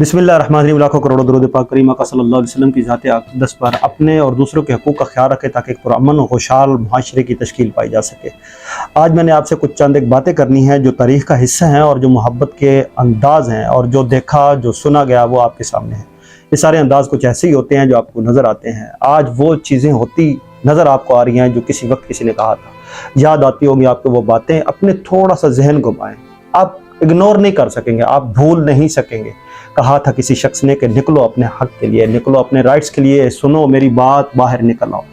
बिस्मिल्लाहिर्रहमानिर्रहीम। लाखों करोड़ों दरूद पाक करीम आका सल्लल्लाहु अलैहि वसल्लम की ज़ात अक़दस पर अपने और दूसरों के हकूक़ का ख्याल रखें ताकि एक पुरअमन और खुशहाल मुआशरे की तश्कील पाई जा सके। आज मैंने आपसे कुछ चंद एक बातें करनी हैं जो तारीख़ का हिस्सा हैं और जो मोहब्बत के अंदाज़ हैं और जो देखा जो सुना गया वो आपके सामने है। ये सारे अंदाज़ कुछ ऐसे ही होते हैं जो आपको नज़र आते हैं। आज वो चीज़ें होती नज़र आपको आ रही हैं जो किसी वक्त किसी ने कहा था। याद आती होंगी आपको वो बातें, अपने थोड़ा सा जहन घुमाएं, आप इग्नोर नहीं कर सकेंगे, आप भूल नहीं सकेंगे। कहा था किसी शख्स ने कि निकलो अपने हक के लिए, निकलो अपने राइट्स के लिए, सुनो मेरी बात, बाहर निकल आओ।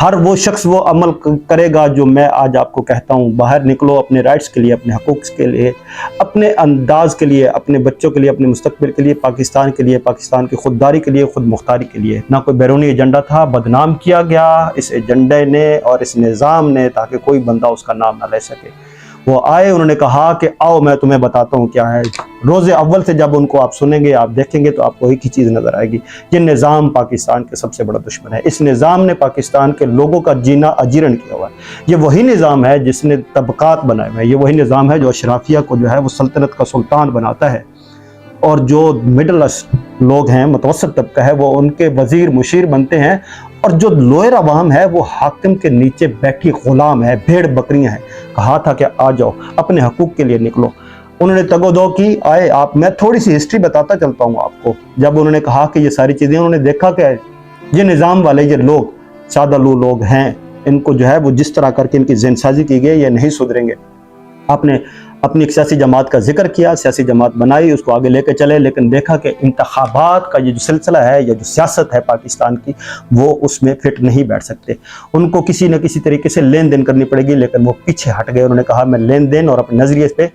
हर वो शख्स वो अमल करेगा जो मैं आज आपको कहता हूँ। बाहर निकलो अपने राइट्स के लिए, अपने हकूक़ के लिए, अपने अंदाज के लिए, अपने बच्चों के लिए, अपने मुस्तक़बिल के लिए, पाकिस्तान के लिए, पाकिस्तान की खुददारी के लिए, खुद मुख्तारी के लिए। ना कोई बैरूनी एजेंडा था, बदनाम किया गया इस एजेंडे ने और इस निज़ाम ने ताकि कोई बंदा उसका नाम ना ले सके। वो आए, उन्होंने कहा कि आओ मैं तुम्हें बताता हूँ क्या है। रोज़े अव्वल से जब उनको आप सुनेंगे, आप देखेंगे तो आपको एक ही चीज़ नज़र आएगी, ये निज़ाम पाकिस्तान के सबसे बड़ा दुश्मन है। इस निज़ाम ने पाकिस्तान के लोगों का जीना अजीर्ण किया हुआ है। ये वही निज़ाम है जिसने तबक़ात बनाए हुए हैं। ये वही निज़ाम है जो अशराफिया को जो है वो सल्तनत का सुल्तान बनाता है और जो मिडल लोग हैं, मुतवस्सित तबका है, वो उनके वज़ीर मुशीर बनते हैं और जो लोअर अवाम है वो हाकिम के नीचे बैठी ग़ुलाम है, भेड़ बकरियां हैं। कहा था कि आ जाओ अपने हकूक़ के लिए निकलो। उन्होंने तगोदो की, आए आप। मैं थोड़ी सी हिस्ट्री बताता चलता हूँ आपको। जब उन्होंने कहा कि ये सारी चीज़ें, उन्होंने देखा कि ये निज़ाम वाले ये लोग सादालू लोग हैं, इनको जो है वो जिस तरह करके इनकी ज़हनसाजी की गई ये नहीं सुधरेंगे। आपने अपनी एक सियासी जमात का जिक्र किया, सियासी जमात बनाई, उसको आगे लेके चले, लेकिन देखा कि इंतखाबात का ये जो सिलसिला है, ये जो सियासत है पाकिस्तान की, वो उसमें फिट नहीं बैठ सकते। उनको किसी न किसी तरीके से लेन देन करनी पड़ेगी, लेकिन वो पीछे हट गए। उन्होंने कहा मैं लेन देन और अपने नज़रिए पे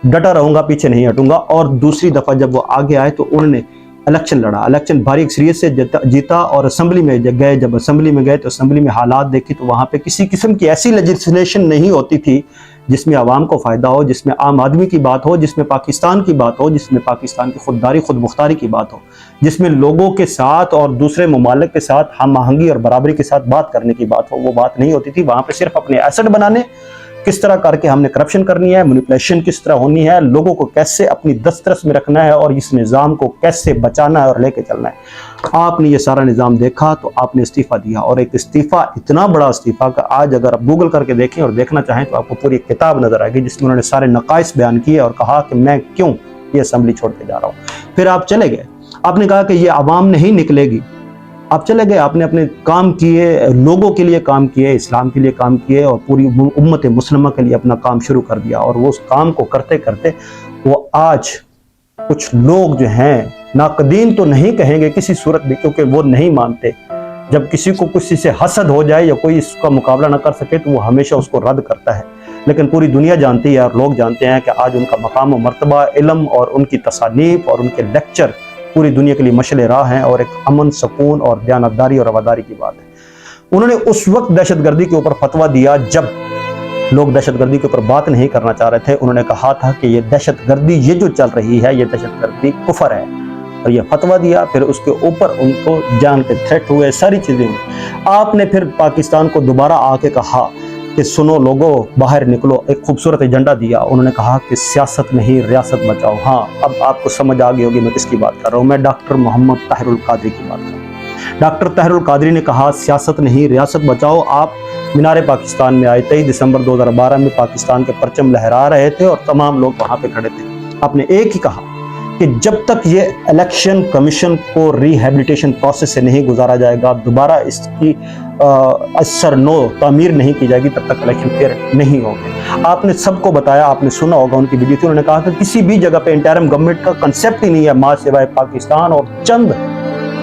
डटा रहूँगा, पीछे नहीं हटूँगा। और दूसरी दफ़ा जब वो आगे आए तो उन्होंने इलेक्शन लड़ा, इलेक्शन भारी अक्सरियत से जीता और असम्बली में गए। जब असम्बली में गए तो असम्बली में हालात देखी तो वहाँ पे किसी किस्म की ऐसी लेजिस्लेशन नहीं होती थी जिसमें आवाम को फ़ायदा हो, जिसमें आम आदमी की बात हो, जिसमें पाकिस्तान की बात हो, जिसमें पाकिस्तान की खुददारी खुद मुख्तारी की बात हो, जिसमें लोगों के साथ और दूसरे ममालिक के साथ हम आहंगी और बराबरी के साथ बात करने की बात हो। वो बात नहीं होती थी। वहाँ पर सिर्फ अपने एसेट बनाने, किस तरह करके हमने करप्शन करनी है, मैनिपुलेशन किस तरह होनी है, लोगों को कैसे अपनी दस्तरस में रखना है और इस निज़ाम को कैसे बचाना है और लेके चलना है। आपने ये सारा निज़ाम देखा तो आपने इस्तीफ़ा दिया, और एक इस्तीफ़ा, इतना बड़ा इस्तीफ़ा का आज अगर आप गूगल करके देखें और देखना चाहें तो आपको पूरी किताब नज़र आएगी जिसमें उन्होंने सारे नकाइस बयान किए और कहा कि मैं क्यों ये असम्बली छोड़ के जा रहा हूँ। फिर आप चले गए, आपने कहा कि ये आवाम नहीं निकलेगी। आप चले गए, आपने अपने काम किए, लोगों के लिए काम किए, इस्लाम के लिए काम किए और पूरी उम्मत मुस्लिमा के लिए अपना काम शुरू कर दिया। और वो उस काम को करते करते वो आज कुछ लोग जो हैं, नाकदीन तो नहीं कहेंगे किसी सूरत में, क्योंकि वो नहीं मानते। जब किसी को किसी से हसद हो जाए या कोई इसका मुकाबला ना कर सके तो वो हमेशा उसको रद्द करता है। लेकिन पूरी दुनिया जानती है और लोग जानते हैं कि आज उनका मकाम व मर्तबा, इल्म और उनकी तसानीफ और उनके लेक्चर पूरी दुनिया के लिए मशले राह हैं और एक अमन, सुकून और दयानतदारी और रवादारी की बात है। उन्होंने उस वक्त दहशतगर्दी के ऊपर फतवा दिया जब लोग दहशतगर्दी के ऊपर बात नहीं करना चाह रहे थे। उन्होंने कहा था कि ये दहशतगर्दी, ये जो चल रही है, ये दहशतगर्दी कुफर है, और ये फतवा दिया। फिर उसके ऊपर उनको जान के थ्रेट हुए, सारी चीज़ें हुई। आपने फिर पाकिस्तान को दोबारा आके कहा कि सुनो लोगों, बाहर निकलो, एक खूबसूरत एजेंडा दिया। उन्होंने कहा कि सियासत नहीं रियासत बचाओ। हाँ, अब आपको समझ आ गई होगी मैं किसकी बात कर रहा हूँ। मैं डॉक्टर मोहम्मद ताहिरुल कादरी की बात कर रहा हूँ। डॉक्टर ताहिरुल कादरी ने कहा सियासत नहीं रियासत बचाओ। आप मीनार पाकिस्तान में आए, 23 दिसंबर 2012 में पाकिस्तान के परचम लहरा रहे थे और तमाम लोग वहाँ पे खड़े थे। आपने एक ही कहा कि जब तक ये इलेक्शन कमीशन को रिहेबिलिटेशन प्रोसेस से नहीं गुजारा जाएगा, दोबारा इसकी असर नो तामीर नहीं की जाएगी, तब तक इलेक्शन फेयर नहीं होंगे। आपने सबको बताया, आपने सुना होगा उनकी वीडियो थी। उन्होंने कहा कि किसी भी जगह पे इंटरिम गवर्नमेंट का कंसेप्ट ही नहीं है माँ सिवाय पाकिस्तान और चंद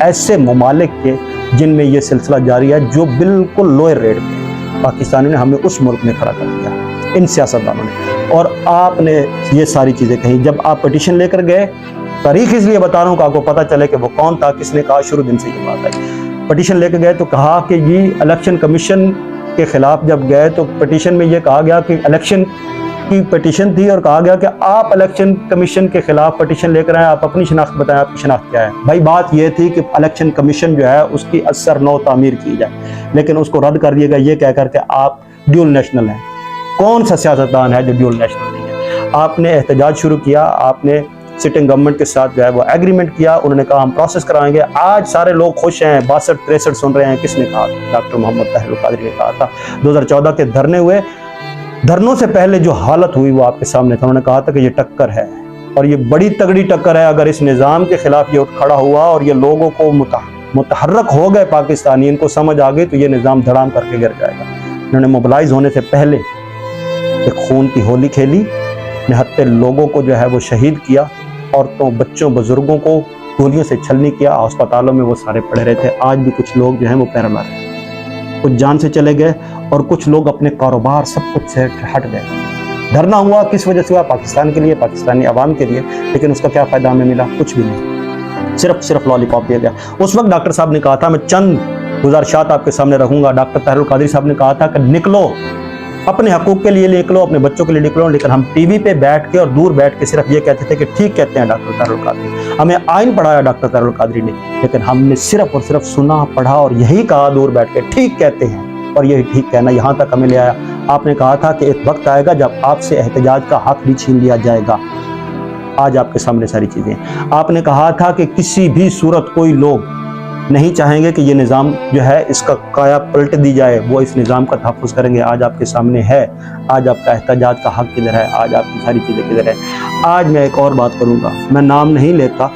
ऐसे ममालिक के जिनमें ये सिलसिला जारी है जो बिल्कुल लोअर रेट पे। पाकिस्तानी ने हमें उस मुल्क में खड़ा कर दिया, इन सियासतदानों ने। और आपने ये सारी चीज़ें कही। जब आप पटिशन लेकर गए, तारीख इसलिए बता रहा हूँ कि आपको पता चले कि वो कौन था, किसने कहा, शुरू दिन से ये बात आई। पटिशन लेकर गए तो कहा कि ये इलेक्शन कमीशन के खिलाफ जब गए तो पटिशन में ये कहा गया कि इलेक्शन की पटिशन थी और कहा गया कि आप इलेक्शन कमीशन के खिलाफ पटिशन लेकर आए, आप अपनी शनाख्त बताएं, आपकी शनाख्त क्या है। भाई बात ये थी कि इलेक्शन कमीशन जो है उसकी असर नौ तामीर की जाए, लेकिन उसको रद्द कर दिया गया ये कह करके आप ड्यूल नेशनल हैं। कौन सा सियासतदान है जो ड्यूल नेशनल नहीं है। आपने एहतजाज शुरू किया, आपने सिटिंग गवर्नमेंट के साथ जो है वो एग्रीमेंट किया, उन्होंने कहा हम प्रोसेस कराएंगे। आज सारे लोग खुश हैं, 62-63 सुन रहे हैं। किसने कहा? डॉक्टर मोहम्मद ताहिर अल कादरी ने कहा था। 2014 के धरने हुए, धरनों से पहले जो हालत हुई वो आपके सामने था। उन्होंने कहा था कि ये टक्कर है और ये बड़ी तगड़ी टक्कर है। अगर इस निज़ाम के खिलाफ ये उठ खड़ा हुआ और ये लोगों को मुतहर्रक हो गए पाकिस्तानी, इनको समझ आ गई, तो ये निज़ाम धड़ाम करके गिर जाएगा। इन्होंने मोबिलाइज होने से पहले एक खून की होली खेली, निहत्ते लोगों को जो है वो शहीद किया, औरतों बच्चों बुजुर्गों को गोलियों से छलनी किया। अस्पतालों में वो सारे पड़े रहे थे। आज भी कुछ लोग जो हैं वो पैरालाइज हैं, कुछ जान से चले गए और कुछ लोग अपने कारोबार सब कुछ से हट गए। धरना हुआ किस वजह से हुआ? पाकिस्तान के लिए, पाकिस्तानी अवाम के लिए। लेकिन उसका क्या फ़ायदा हमें मिला? कुछ भी नहीं, सिर्फ लॉलीपॉप दिया गया। उस वक्त डॉक्टर साहब ने कहा था, मैं चंद गुज़ारिशात आपके सामने रखूँगा। डॉक्टर ताहिर अल कादरी साहब ने कहा था कि निकलो, अपने हकूक़ के लिए निकलो, अपने बच्चों के लिए निकलो। लेकिन हम टीवी पे बैठ के और दूर बैठ के सिर्फ ये कहते थे कि ठीक कहते हैं डॉक्टर ताहिर अल कादरी। हमें आइन पढ़ाया डॉक्टर ताहिर अल कादरी ने, लेकिन हमने सिर्फ और सिर्फ सुना, पढ़ा और यही कहा दूर बैठ के, ठीक कहते हैं। और यही ठीक कहना यहाँ तक हमें ले आया। आपने कहा था कि एक वक्त आएगा जब आपसे एहतजाज का हक भी छीन लिया जाएगा। आज आपके सामने सारी चीज़ें। आपने कहा था कि किसी भी सूरत कोई लोग नहीं चाहेंगे कि ये निज़ाम जो है इसका काया पलट दी जाए, वो इस निज़ाम का तहफ़्फ़ुज़ करेंगे। आज आपके सामने है। आज आपका एहतजाज का हक किधर है? आज आपकी सारी चीज़ें किधर है? आज मैं एक और बात करूँगा, मैं नाम नहीं लेता।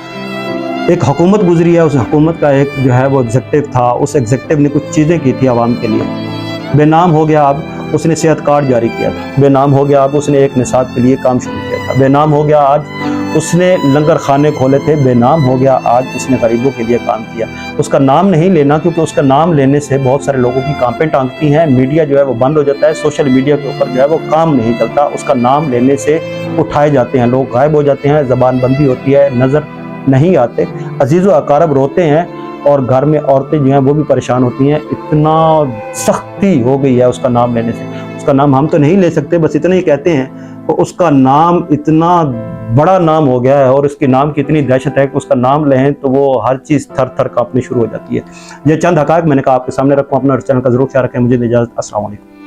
एक हुकूमत गुजरी है, उस हुकूमत का एक जो है वो एग्जीक्यूटिव था। उस एग्जीक्यूटिव ने कुछ चीज़ें की थी आवाम के लिए। बेनाम हो गया, अब उसने सेहत कार्ड जारी किया था। बेनाम हो गया, अब उसने एक निसाब के लिए काम शुरू किया था। बेनाम हो गया, आज उसने लंगर खाने खोले थे। बेनाम हो गया, आज उसने गरीबों के लिए काम किया। उसका नाम नहीं लेना, क्योंकि उसका नाम लेने से बहुत सारे लोगों की कांपें टांगती हैं। मीडिया जो है वो बंद हो जाता है, सोशल मीडिया के ऊपर जो है वो काम नहीं चलता। उसका नाम लेने से उठाए जाते हैं लोग, गायब हो जाते हैं, ज़बान बंदी होती है, नज़र नहीं आते। अजीज़ व अकारब रोते हैं और घर में औरतें जो हैं वो भी परेशान होती हैं। इतना सख्ती हो गई है उसका नाम लेने से। उसका नाम हम तो नहीं ले सकते, बस इतना ही कहते हैं। तो उसका नाम इतना बड़ा नाम हो गया है और उसके नाम की इतनी दहशत है कि उसका नाम लें तो वो हर चीज़ थर थर कांपनी शुरू हो जाती है। ये चंद हक़ाइक़ मैंने कहा आपके सामने रखूँ। अपना चैनल का ज़रूर ख्याल रखें। मुझे इजाज़त। अस्सलाम वालेकुम।